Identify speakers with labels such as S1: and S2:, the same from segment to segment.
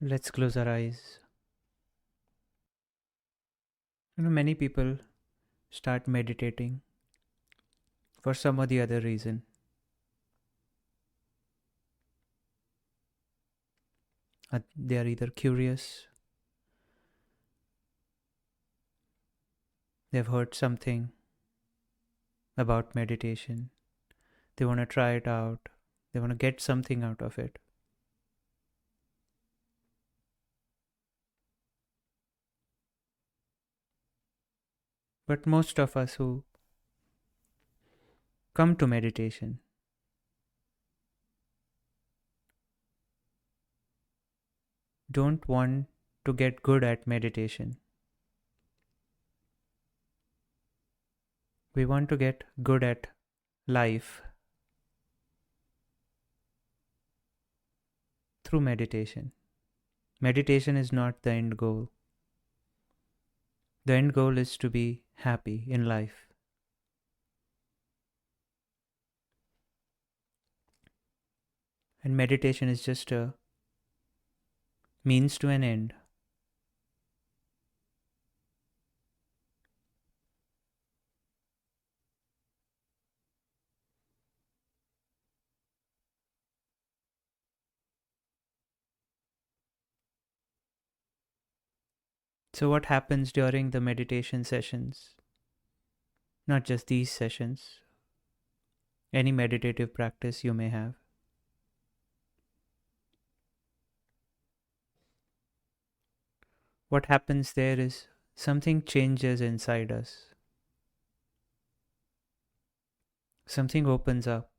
S1: Let's close our eyes. Many people start meditating for some or the other reason. They are either curious, they've heard something about meditation, they want to try it out, they want to get something out of it. But most of us who come to meditation don't want to get good at meditation. We want to get good at life through meditation. Meditation is not the end goal. The end goal is to be happy in life. And meditation is just a means to an end. So, what happens during the meditation sessions? Not just these sessions, any meditative practice you may have. What happens there is something changes inside us, something opens up,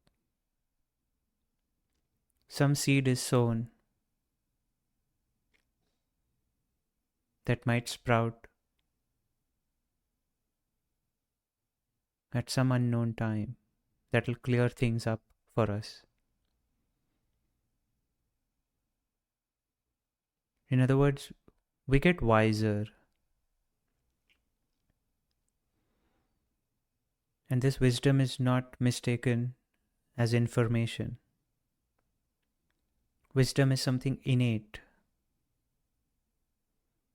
S1: some seed is sown that might sprout at some unknown time that will clear things up for us. In other words, we get wiser, and this wisdom is not mistaken as information. Wisdom is something innate.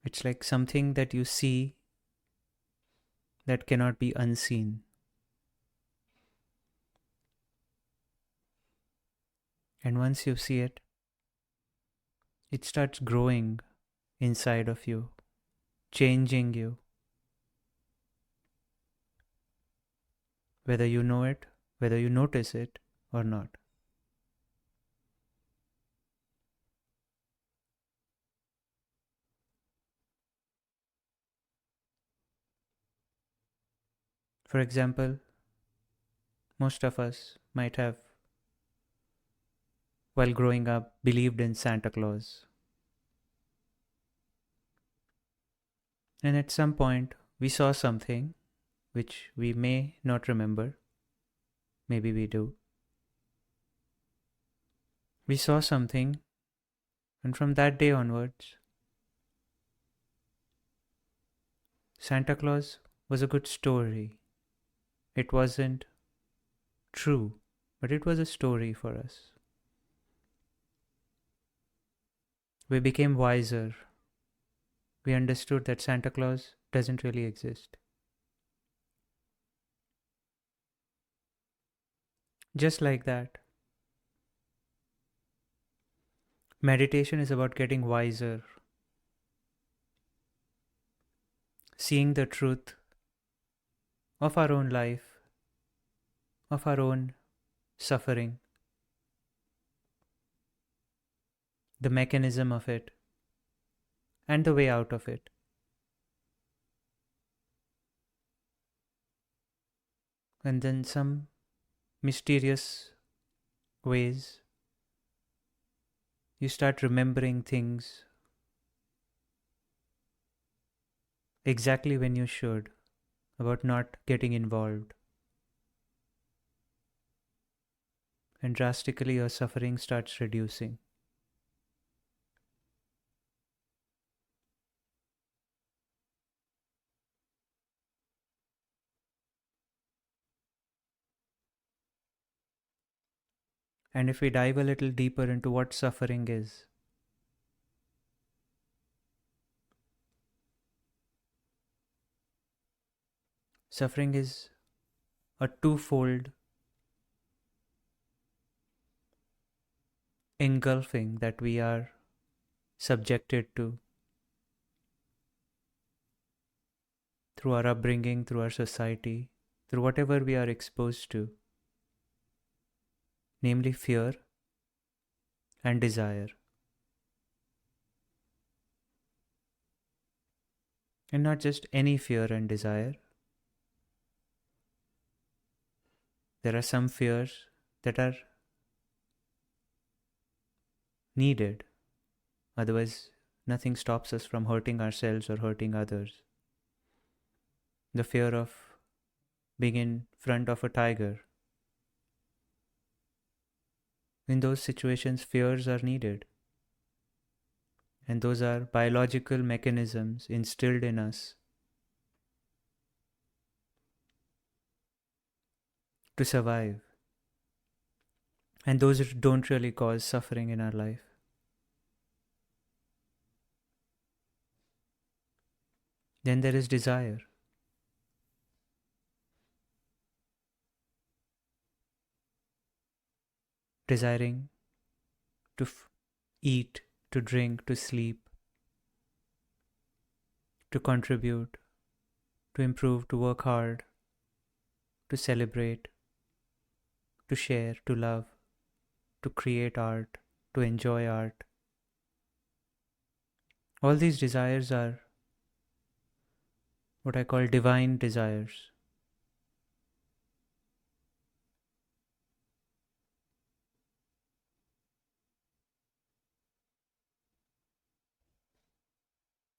S1: It's like something that you see that cannot be unseen. And once you see it, it starts growing inside of you, changing you, whether you know it, whether you notice it or not. For example, most of us might have, while growing up, believed in Santa Claus. And at some point, we saw something which we may not remember. Maybe we do. We saw something, and from that day onwards, Santa Claus was a good story. It wasn't true, but it was a story for us. We became wiser. We understood that Santa Claus doesn't really exist. Just like that, meditation is about getting wiser, seeing the truth of our own life, of our own suffering, the mechanism of it, and the way out of it. And then some mysterious ways, you start remembering things exactly when you should, about not getting involved. And drastically your suffering starts reducing. And if we dive a little deeper into what suffering is, Suffering is a twofold engulfing that we are subjected to through our upbringing, through our society, through whatever we are exposed to, namely fear and desire. And not just any fear and desire. There are some fears that are needed. Otherwise, nothing stops us from hurting ourselves or hurting others. The fear of being in front of a tiger. In those situations, fears are needed. And those are biological mechanisms instilled in us to survive. And those don't really cause suffering in our life. Then there is desire. Desiring to eat, to drink, to sleep, to contribute, to improve, to work hard, to celebrate, to share, to love, to create art, to enjoy art. All these desires are what I call divine desires.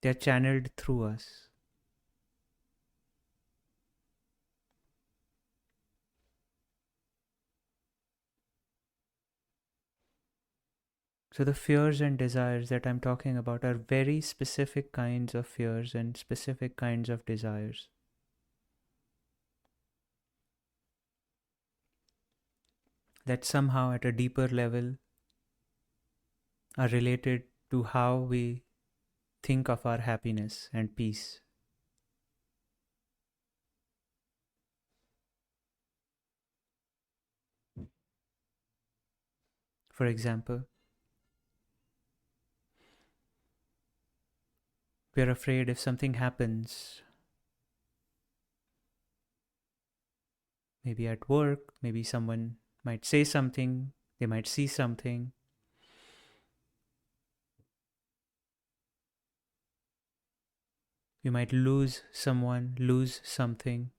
S1: They are channeled through us. So the fears and desires that I'm talking about are very specific kinds of fears and specific kinds of desires. That somehow at a deeper level are related to how we think of our happiness and peace. For example, we're afraid if something happens, maybe at work, maybe someone might say something, they might see something. You might lose someone, lose something.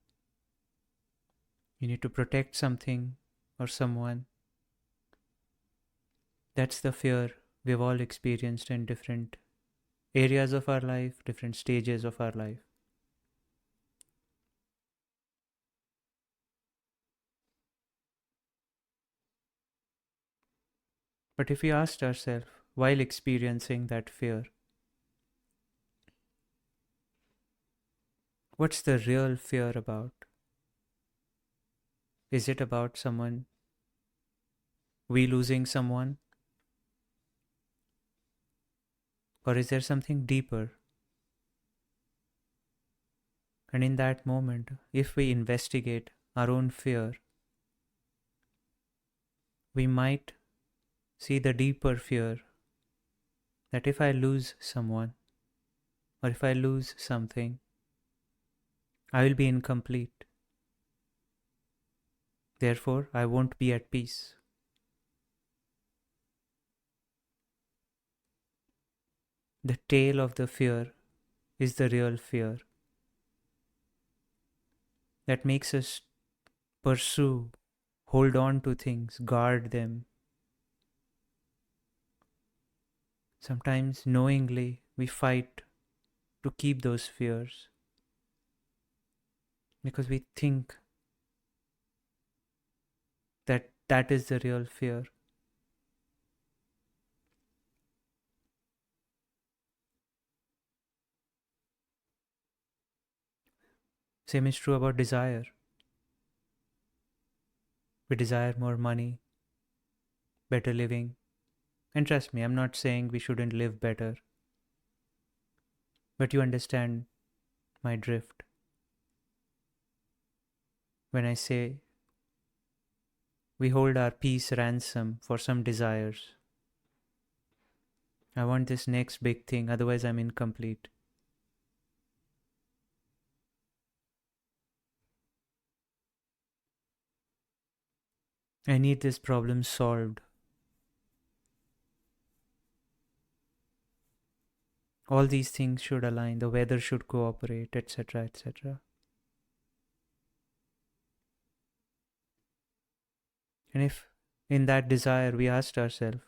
S1: You need to protect something or someone. That's the fear we've all experienced in different areas of our life, different stages of our life. But if we asked ourselves while experiencing that fear, what's the real fear about? Is it about we losing someone? Or is there something deeper? And in that moment, if we investigate our own fear, we might see the deeper fear that if I lose someone or if I lose something, I will be incomplete. Therefore, I won't be at peace. The tail of the fear is the real fear that makes us pursue, hold on to things, guard them. Sometimes knowingly we fight to keep those fears because we think that that is the real fear. Same is true about desire. We desire more money, better living. And trust me, I'm not saying we shouldn't live better. But you understand my drift. when I say we hold our peace ransom for some desires. I want this next big thing, otherwise, I'm incomplete. I need this problem solved. All these things should align, the weather should cooperate, etc., etc. And if in that desire we asked ourselves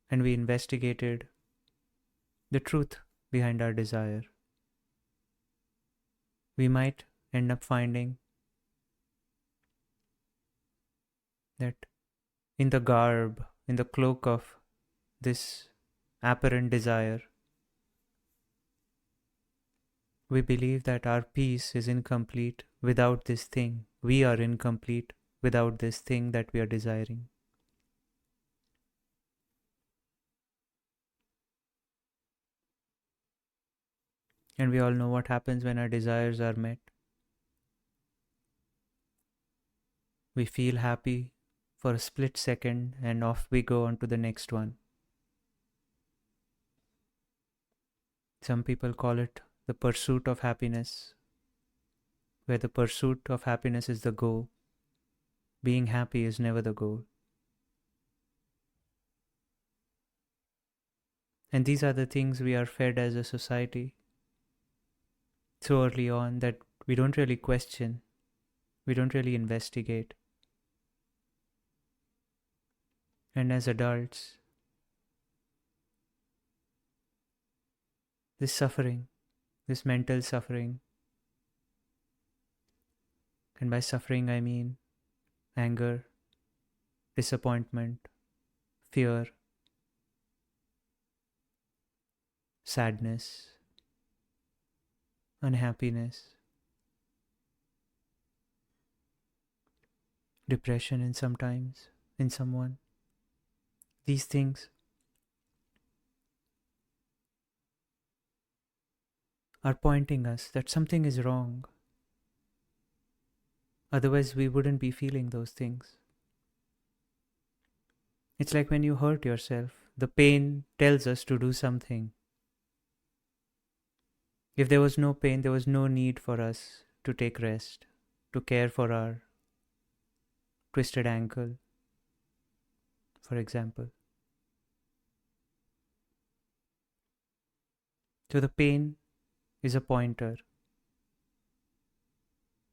S1: and we investigated the truth behind our desire, we might end up finding that in the garb, in the cloak of this apparent desire, we believe that our peace is incomplete without this thing. We are incomplete without this thing that we are desiring. And we all know what happens when our desires are met. We feel happy for a split second and off we go on to the next one. Some people call it the pursuit of happiness, where the pursuit of happiness is the goal. Being happy is never the goal. And these are the things we are fed as a society so early on that we don't really question, we don't really investigate. And as adults, this suffering, this mental suffering, and by suffering I mean anger, disappointment, fear, sadness, unhappiness, depression in sometimes in someone. These things are pointing us that something is wrong. Otherwise, we wouldn't be feeling those things. It's like when you hurt yourself, the pain tells us to do something. If there was no pain, there was no need for us to take rest, to care for our twisted ankle, for example. So the pain is a pointer,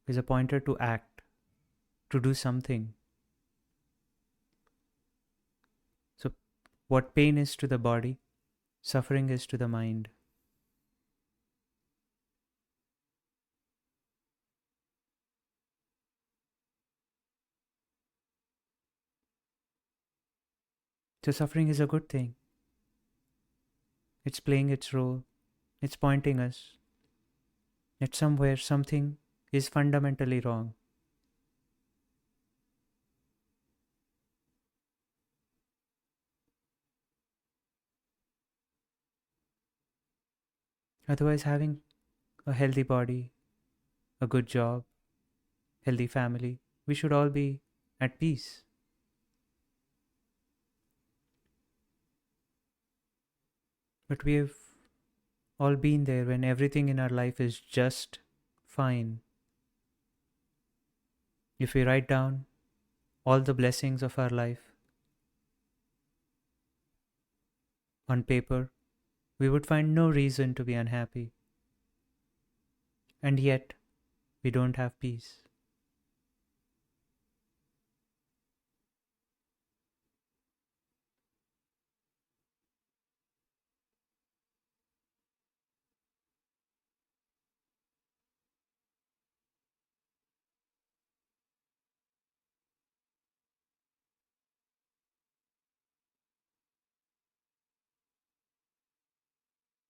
S1: to act, to do something. So what pain is to the body, suffering is to the mind. So suffering is a good thing. It's playing its role. It's pointing us that somewhere something is fundamentally wrong. Otherwise, having a healthy body, a good job, healthy family, we should all be at peace. But we have all been there when everything in our life is just fine. If we write down all the blessings of our life on paper, we would find no reason to be unhappy. And yet, we don't have peace.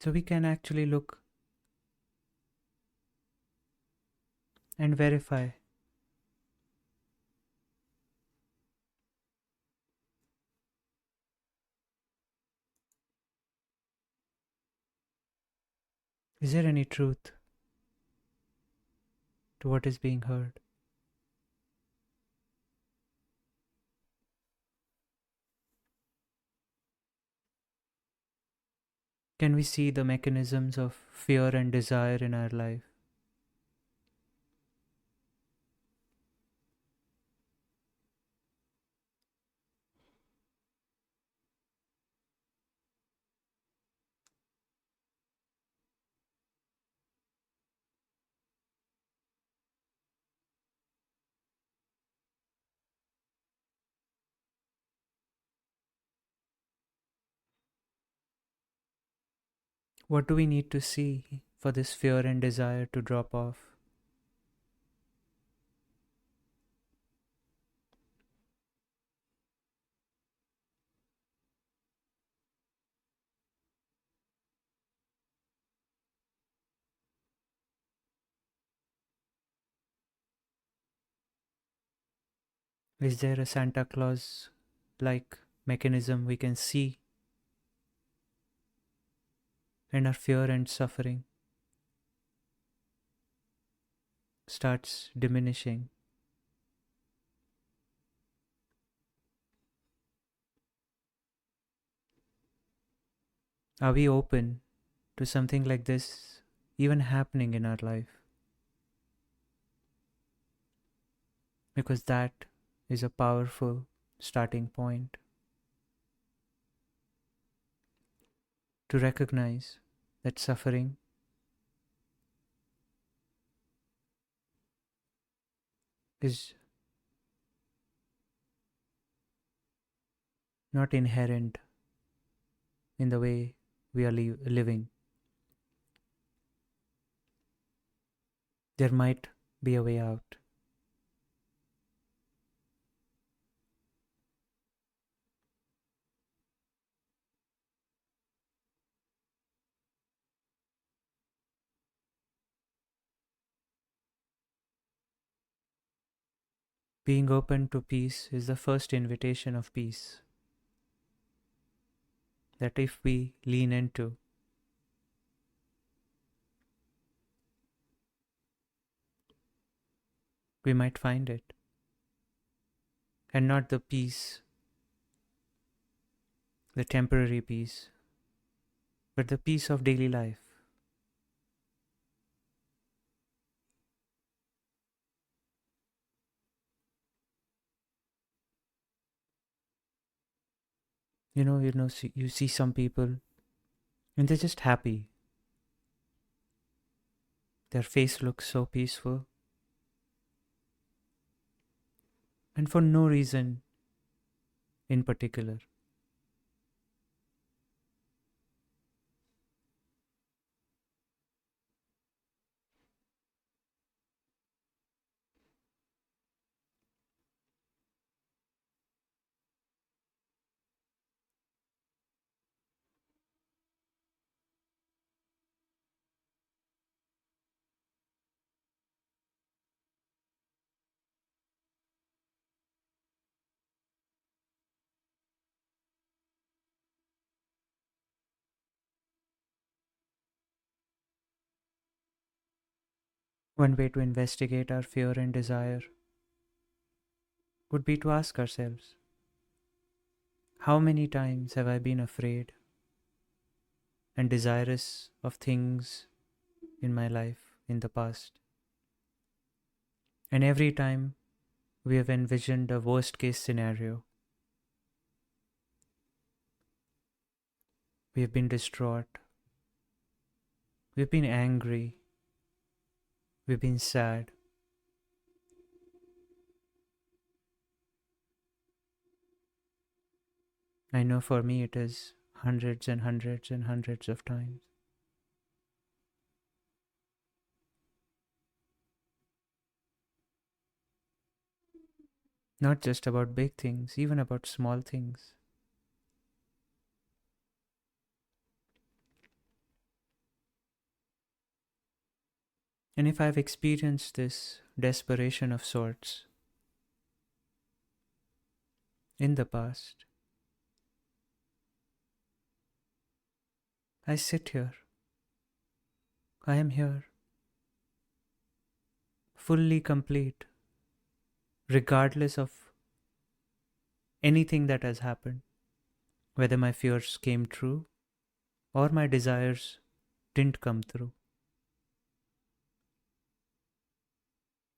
S1: So we can actually look and verify. Is there any truth to what is being heard. Can we see the mechanisms of fear and desire in our life? What do we need to see for this fear and desire to drop off? Is there a Santa Claus like mechanism we can see, and our fear and suffering starts diminishing? Are we open to something like this even happening in our life? Because that is a powerful starting point to recognize that suffering is not inherent in the way we are living. There might be a way out. Being open to peace is the first invitation of peace that if we lean into, we might find it. And not the peace, the temporary peace, but the peace of daily life. You see some people and they're just happy. Their face looks so peaceful, and for no reason in particular. One way to investigate our fear and desire would be to ask ourselves, how many times have I been afraid and desirous of things in my life in the past? And every time we have envisioned a worst case scenario, we have been distraught, we've been angry, we've been sad. I know for me it is hundreds and hundreds and hundreds of times. Not just about big things, even about small things. And if I've experienced this desperation of sorts in the past, I sit here. I am here fully complete, regardless of anything that has happened, whether my fears came true or my desires didn't come through.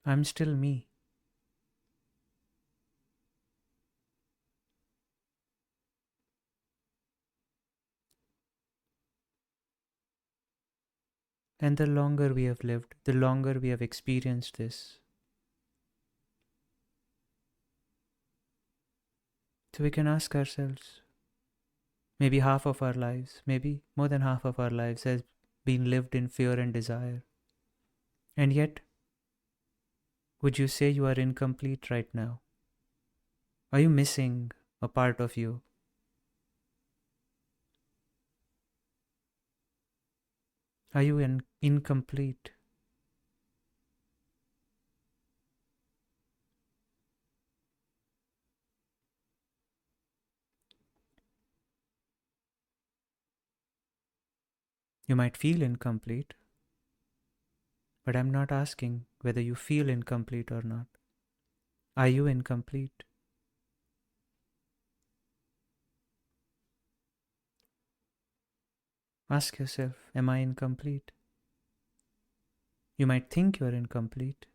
S1: I'm still me. And the longer we have lived, the longer we have experienced this. So we can ask ourselves, maybe half of our lives, maybe more than half of our lives has been lived in fear and desire. And yet, would you say you are incomplete right now? Are you missing a part of you? Are you incomplete? You might feel incomplete, but I'm not asking whether you feel incomplete or not. Are you incomplete? Ask yourself, am I incomplete? You might think you're incomplete,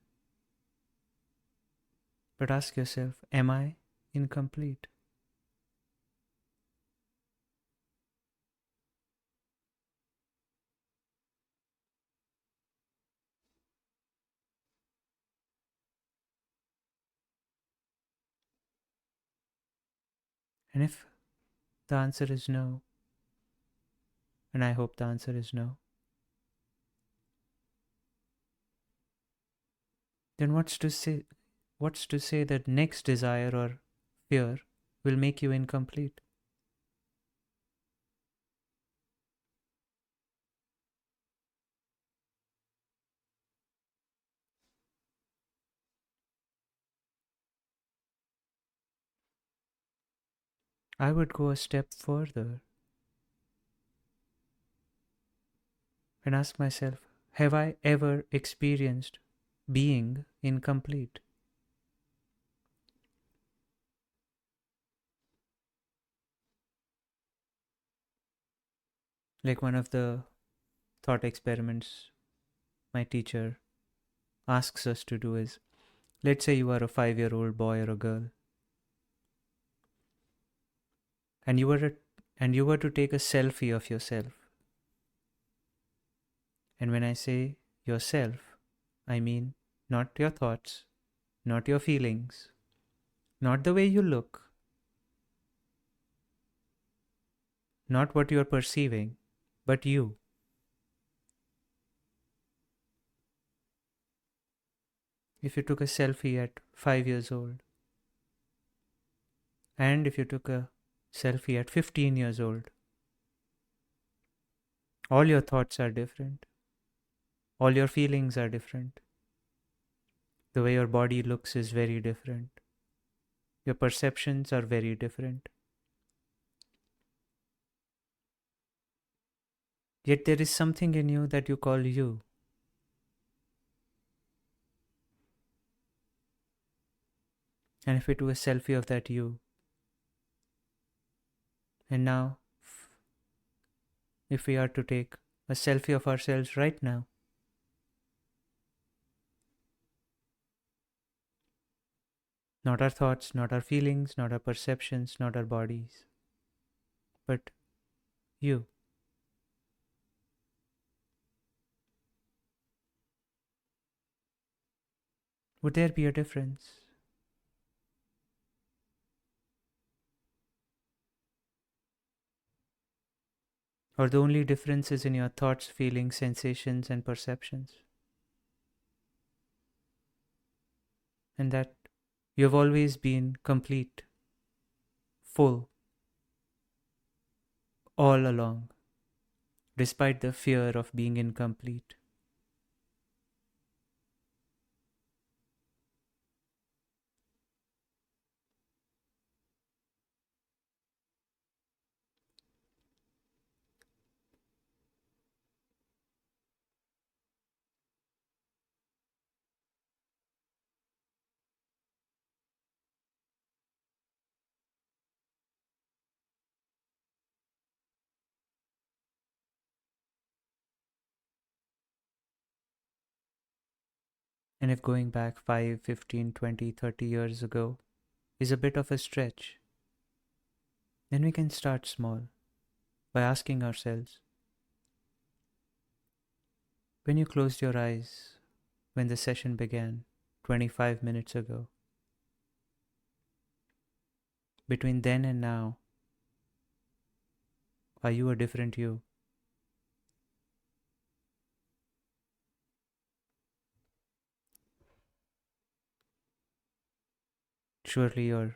S1: but ask yourself, am I incomplete? And if the answer is no, and I hope the answer is no, then what's to say that next desire or fear will make you incomplete? I would go a step further and ask myself, have I ever experienced being incomplete? Like one of the thought experiments my teacher asks us to do is, let's say you are a 5-year-old boy or a girl, and you were to take a selfie of yourself. And when I say yourself, I mean not your thoughts, not your feelings, not the way you look, not what you are perceiving, but you. If you took a selfie at 5 years old, and if you took a selfie at 15 years old, all your thoughts are different, all your feelings are different, the way your body looks is very different, your perceptions are very different. Yet there is something in you that you call you. And if we do a selfie of that you, and now if we are to take a selfie of ourselves right now, not our thoughts, not our feelings, not our perceptions, not our bodies, but you, would there be a difference? Or the only difference is in your thoughts, feelings, sensations, and perceptions? And that you have always been complete, full, all along, despite the fear of being incomplete. And if going back 5, 15, 20, 30 years ago is a bit of a stretch, then we can start small by asking ourselves, when you closed your eyes when the session began 25 minutes ago, between then and now, are you a different you? Surely your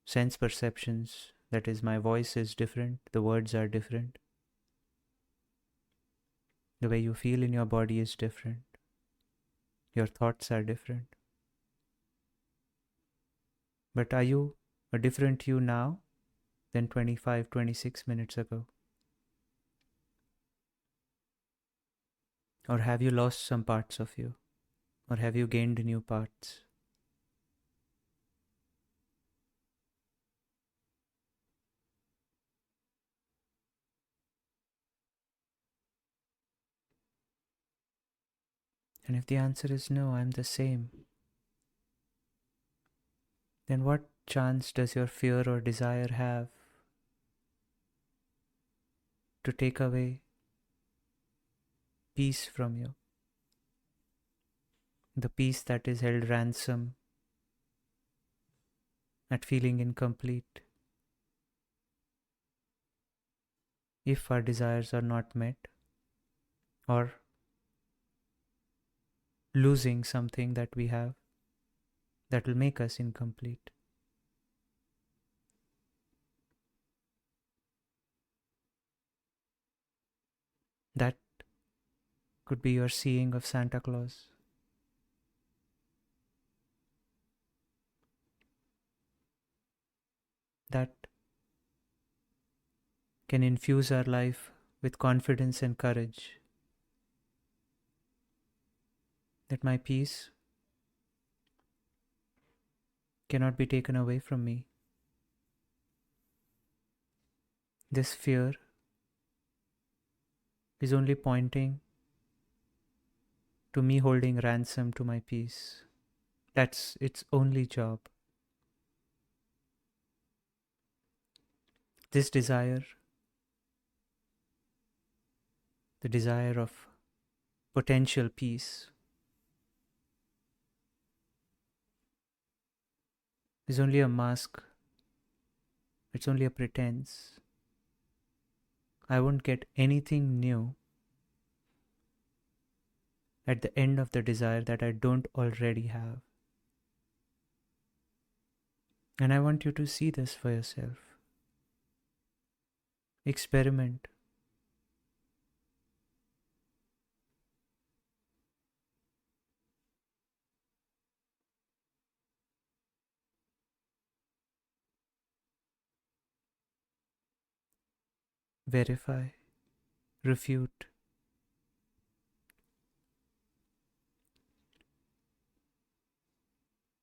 S1: sense perceptions, that is, my voice is different, the words are different, the way you feel in your body is different, your thoughts are different. But are you a different you now than 25, 26 minutes ago? Or have you lost some parts of you? Or have you gained new parts? And if the answer is no, I'm the same, then what chance does your fear or desire have to take away peace from you? The peace that is held ransom at feeling incomplete if our desires are not met, or losing something that we have that will make us incomplete. That could be your seeing of Santa Claus. That can infuse our life with confidence and courage. That my peace cannot be taken away from me. This fear is only pointing to me holding ransom to my peace. That's its only job. This desire, the desire of potential peace, is only a mask. It's only a pretense. I won't get anything new at the end of the desire that I don't already have. And I want you to see this for yourself. Experiment. Verify. Refute.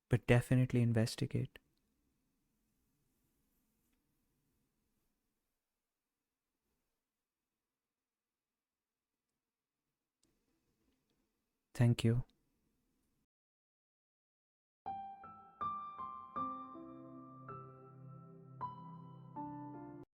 S1: But definitely investigate. Thank you.